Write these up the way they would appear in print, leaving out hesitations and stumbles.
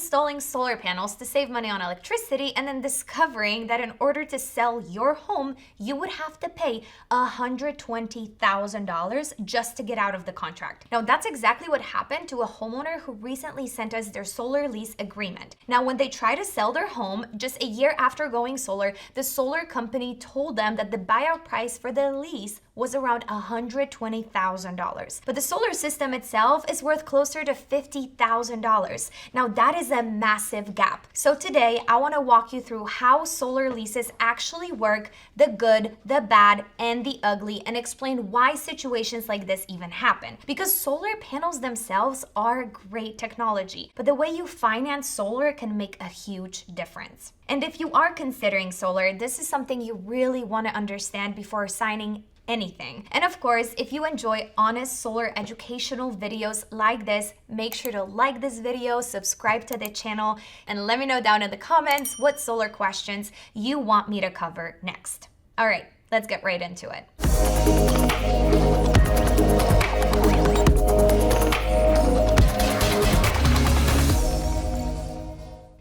installing solar panels to save money on electricity and then discovering that in order to sell your home, you would have to pay $120,000 just to get out of the contract. Now, that's exactly what happened to a homeowner who recently sent us their solar lease agreement. Now, when they tried to sell their home just a year after going solar, the solar company told them that the buyout price for the lease was around $120,000. But the solar system itself is worth closer to $50,000. Now, that is a massive gap. So today, I want to walk you through how solar leases actually work, the good, the bad, and the ugly, and explain why situations like this even happen. Because solar panels themselves are great technology, but the way you finance solar can make a huge difference. And if you are considering solar, this is something you really want to understand before signing anything. And of course, if you enjoy honest solar educational videos like this, make sure to like this video, subscribe to the channel, and let me know down in the comments what solar questions you want me to cover next. All right, let's get right into it.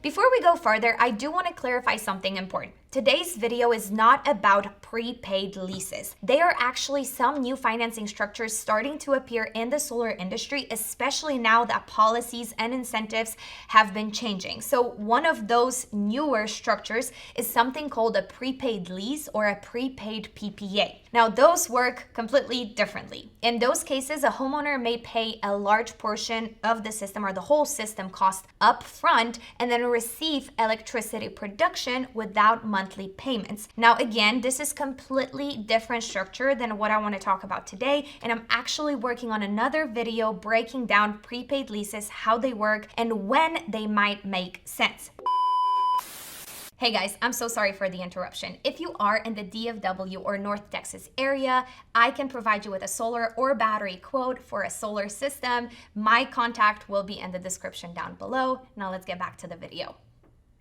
Before we go further, I do want to clarify something important. Today's video is not about prepaid leases. They are actually some new financing structures starting to appear in the solar industry, especially now that policies and incentives have been changing. So one of those newer structures is something called a prepaid lease or a prepaid PPA. Now, those work completely differently. In those cases, a homeowner may pay a large portion of the system or the whole system cost up front and then receive electricity production without monthly payments. Now, again, this is completely different structure than what I want to talk about today, and I'm actually working on another video breaking down prepaid leases, how they work, and when they might make sense. Hey guys, I'm so sorry for the interruption. If you are in the DFW or North Texas area, I can provide you with a solar or battery quote for a solar system. My contact will be in the description down below. Now let's get back to the video.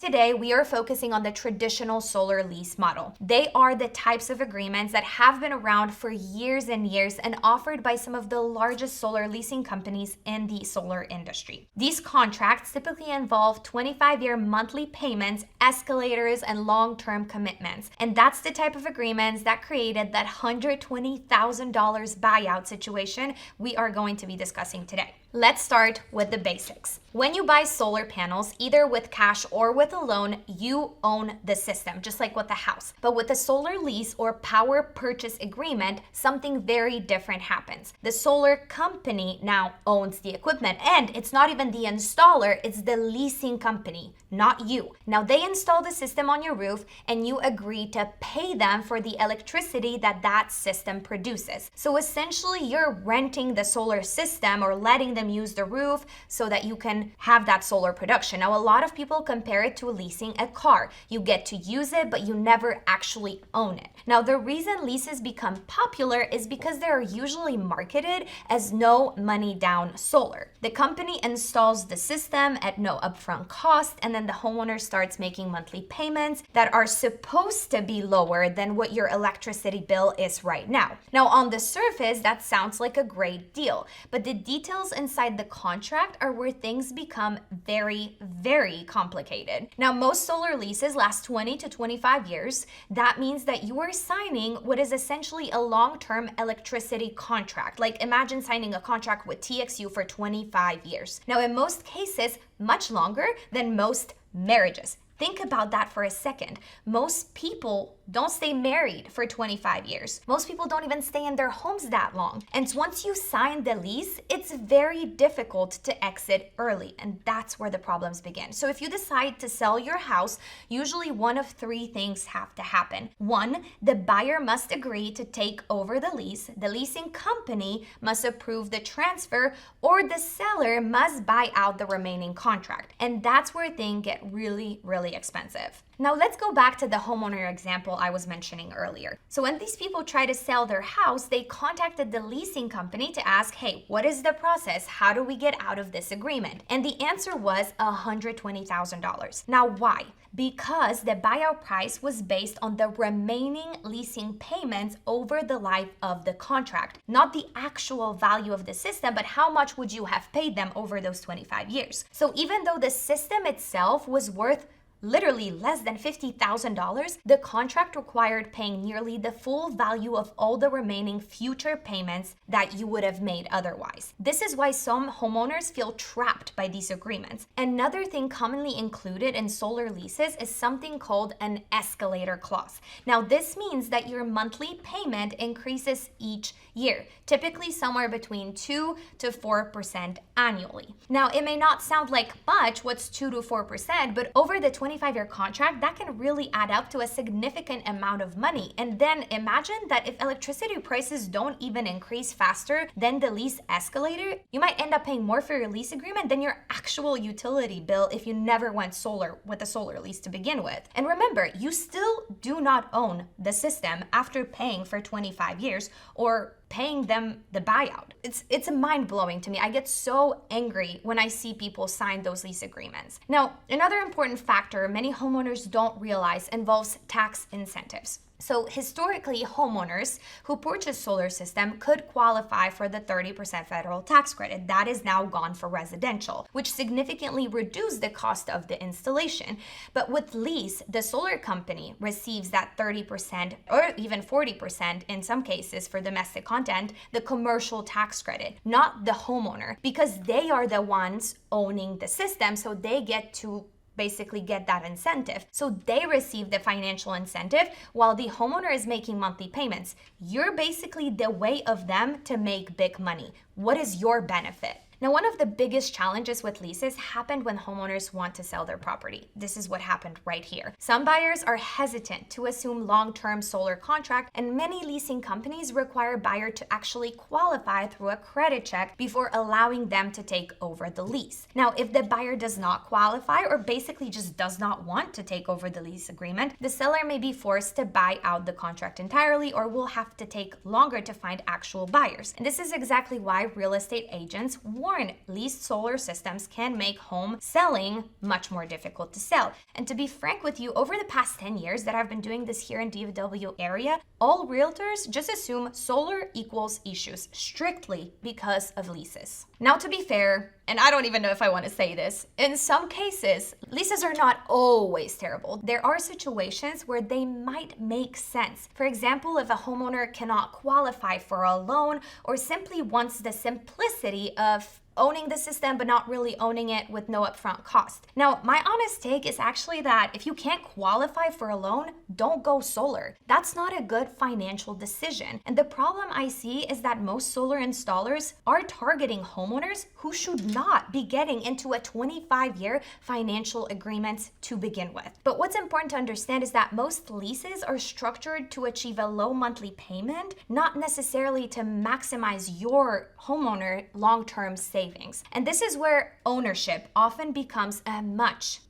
Today, we are focusing on the traditional solar lease model. They are the types of agreements that have been around for years and years and offered by some of the largest solar leasing companies in the solar industry. These contracts typically involve 25-year monthly payments, escalators, and long-term commitments. And that's the type of agreements that created that $120,000 buyout situation we are going to be discussing today. Let's start with the basics. When you buy solar panels, either with cash or with a loan, you own the system, just like with the house. But with a solar lease or power purchase agreement, something very different happens. The solar company now owns the equipment, and it's not even the installer, it's the leasing company, not you. Now they install the system on your roof and you agree to pay them for the electricity that system produces. So essentially you're renting the solar system or letting them use the roof so that you can have that solar production. Now, a lot of people compare it to leasing a car. You get to use it, but you never actually own it. Now, the reason leases become popular is because they're usually marketed as no money down solar. The company installs the system at no upfront cost, and then the homeowner starts making monthly payments that are supposed to be lower than what your electricity bill is right now. Now, on the surface, that sounds like a great deal, but the details inside the contract are where things become very, very complicated. Now, most solar leases last 20 to 25 years. That means that you are signing what is essentially a long-term electricity contract. Like imagine signing a contract with TXU for 25 years. Now, in most cases, much longer than most marriages. Think about that for a second. Most people don't stay married for 25 years. Most people don't even stay in their homes that long. And once you sign the lease, it's very difficult to exit early. And that's where the problems begin. So if you decide to sell your house, usually one of three things have to happen. One, the buyer must agree to take over the lease. The leasing company must approve the transfer, or the seller must buy out the remaining contract. And that's where things get really, really expensive. Now let's go back to the homeowner example I was mentioning earlier. So when these people try to sell their house, they contacted the leasing company to ask, hey, what is the process? How do we get out of this agreement? And the answer was $120,000. Now why? Because the buyout price was based on the remaining leasing payments over the life of the contract, not the actual value of the system, but how much would you have paid them over those 25 years. So even though the system itself was worth literally less than $50,000, the contract required paying nearly the full value of all the remaining future payments that you would have made otherwise. This is why some homeowners feel trapped by these agreements. Another thing commonly included in solar leases is something called an escalator clause. Now, this means that your monthly payment increases each year, typically somewhere between 2 to 4% annually. Now, it may not sound like much, what's 2 to 4%, but over the 25-year contract, that can really add up to a significant amount of money. And then imagine that if electricity prices don't even increase faster than the lease escalator, you might end up paying more for your lease agreement than your actual utility bill if you never went solar with a solar lease to begin with. And remember, you still do not own the system after paying for 25 years or paying them the buyout. It's mind-blowing to me. I get so angry when I see people sign those lease agreements. Now, another important factor many homeowners don't realize involves tax incentives. So historically, homeowners who purchase solar system could qualify for the 30% federal tax credit. That is now gone for residential, which significantly reduced the cost of the installation. But with lease, the solar company receives that 30% or even 40% in some cases for domestic content, the commercial tax credit, not the homeowner, because they are the ones owning the system, so they get to basically get that incentive. So they receive the financial incentive while the homeowner is making monthly payments. You're basically the way of them to make big money. What is your benefit? Now, one of the biggest challenges with leases happened when homeowners want to sell their property. This is what happened right here. Some buyers are hesitant to assume long-term solar contract, and many leasing companies require buyer to actually qualify through a credit check before allowing them to take over the lease. Now, if the buyer does not qualify or basically just does not want to take over the lease agreement, the seller may be forced to buy out the contract entirely or will have to take longer to find actual buyers. And this is exactly why real estate agents warn leased solar systems can make home selling much more difficult to sell. And to be frank with you, over the past 10 years that I've been doing this here in DFW area, all realtors just assume solar equals issues strictly because of leases. Now, to be fair, and I don't even know if I want to say this, in some cases, leases are not always terrible. There are situations where they might make sense. For example, if a homeowner cannot qualify for a loan or simply wants the simplicity of owning the system but not really owning it with no upfront cost. Now, my honest take is actually that if you can't qualify for a loan, don't go solar. That's not a good financial decision. And the problem I see is that most solar installers are targeting homeowners who should not be getting into a 25-year financial agreement to begin with. But what's important to understand is that most leases are structured to achieve a low monthly payment, not necessarily to maximize your homeowner long-term savings. And this is where ownership often becomes a much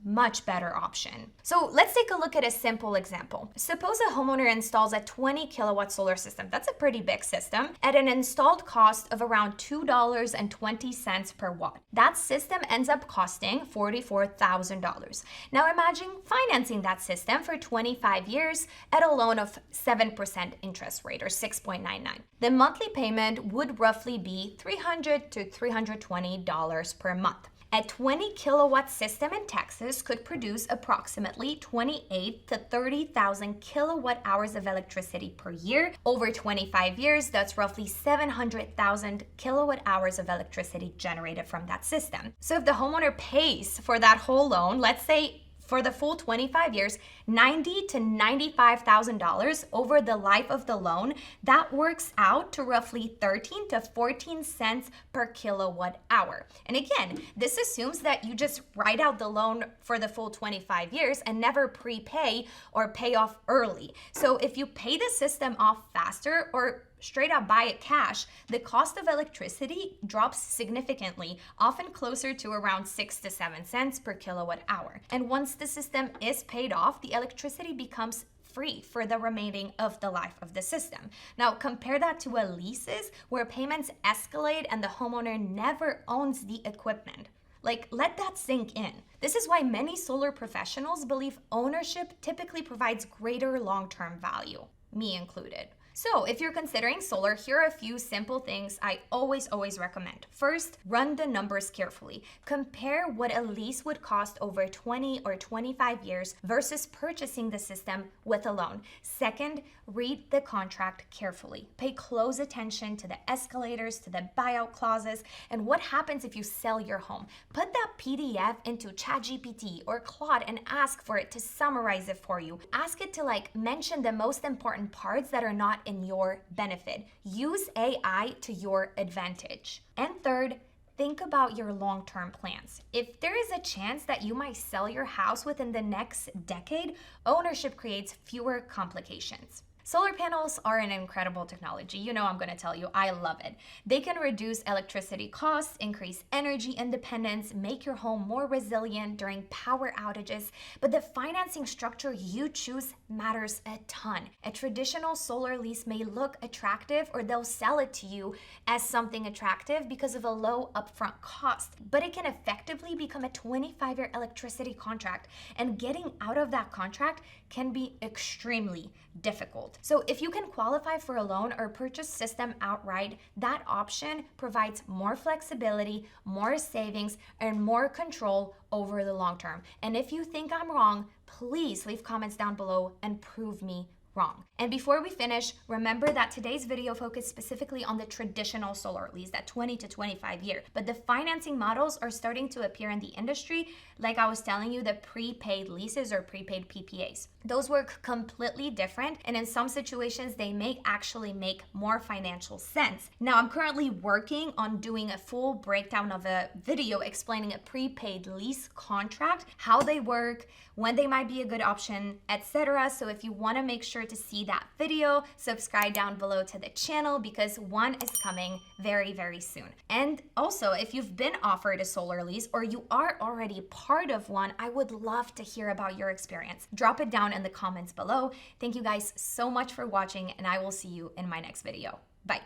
better option. So let's take a look at a simple example. Suppose a homeowner installs a 20 kilowatt solar system. That's a pretty big system at an installed cost of around $2.20 per watt. That system ends up costing $44,000. Now imagine financing that system for 25 years at a loan of 7% interest rate or 6.99. The monthly payment would roughly be $300 to $320 per month. A 20 kilowatt system in Texas could produce approximately 28 to 30,000 kilowatt hours of electricity per year. Over 25 years, that's roughly 700,000 kilowatt hours of electricity generated from that system. So if the homeowner pays for that whole loan, let's say for the full 25 years, $90,000 to $95,000 over the life of the loan, that works out to roughly 13 to 14 cents per kilowatt hour. And again, this assumes that you just write out the loan for the full 25 years and never prepay or pay off early. So if you pay the system off faster or straight up buy it cash, the cost of electricity drops significantly, often closer to around 6 to 7 cents per kilowatt hour. And once the system is paid off, the electricity becomes free for the remaining of the life of the system. Now, compare that to a leases where payments escalate and the homeowner never owns the equipment. Like, let that sink in. This is why many solar professionals believe ownership typically provides greater long-term value, me included. So if you're considering solar, here are a few simple things I always recommend. First, run the numbers carefully. Compare what a lease would cost over 20 or 25 years versus purchasing the system with a loan. Second, read the contract carefully. Pay close attention to the escalators, to the buyout clauses, and what happens if you sell your home. Put that PDF into ChatGPT or Claude and ask for it to summarize it for you. Ask it to mention the most important parts that are not in your benefit. Use AI to your advantage. And third, think about your long-term plans. If there is a chance that you might sell your house within the next decade, ownership creates fewer complications. Solar panels are an incredible technology. You know I'm going to tell you, I love it. They can reduce electricity costs, increase energy independence, make your home more resilient during power outages, but the financing structure you choose matters a ton. A traditional solar lease may look attractive, or they'll sell it to you as something attractive because of a low upfront cost, but it can effectively become a 25-year electricity contract, and getting out of that contract can be extremely difficult. So if you can qualify for a loan or purchase system outright, that option provides more flexibility, more savings, and more control over the long term. And if you think I'm wrong, please leave comments down below and prove me wrong. And before we finish, remember that today's video focused specifically on the traditional solar lease, that 20 to 25 year, but the financing models are starting to appear in the industry. Like I was telling you, the prepaid leases or prepaid PPAs. Those work completely different, and in some situations, they may actually make more financial sense. Now, I'm currently working on doing a full breakdown of a video explaining a prepaid lease contract, how they work, when they might be a good option, etc. So if you want to make sure to see that video, subscribe down below to the channel because one is coming very soon. And also, if you've been offered a solar lease or you are already part of one, I would love to hear about your experience. Drop it down in the comments below. Thank you guys so much for watching, and I will see you in my next video. Bye.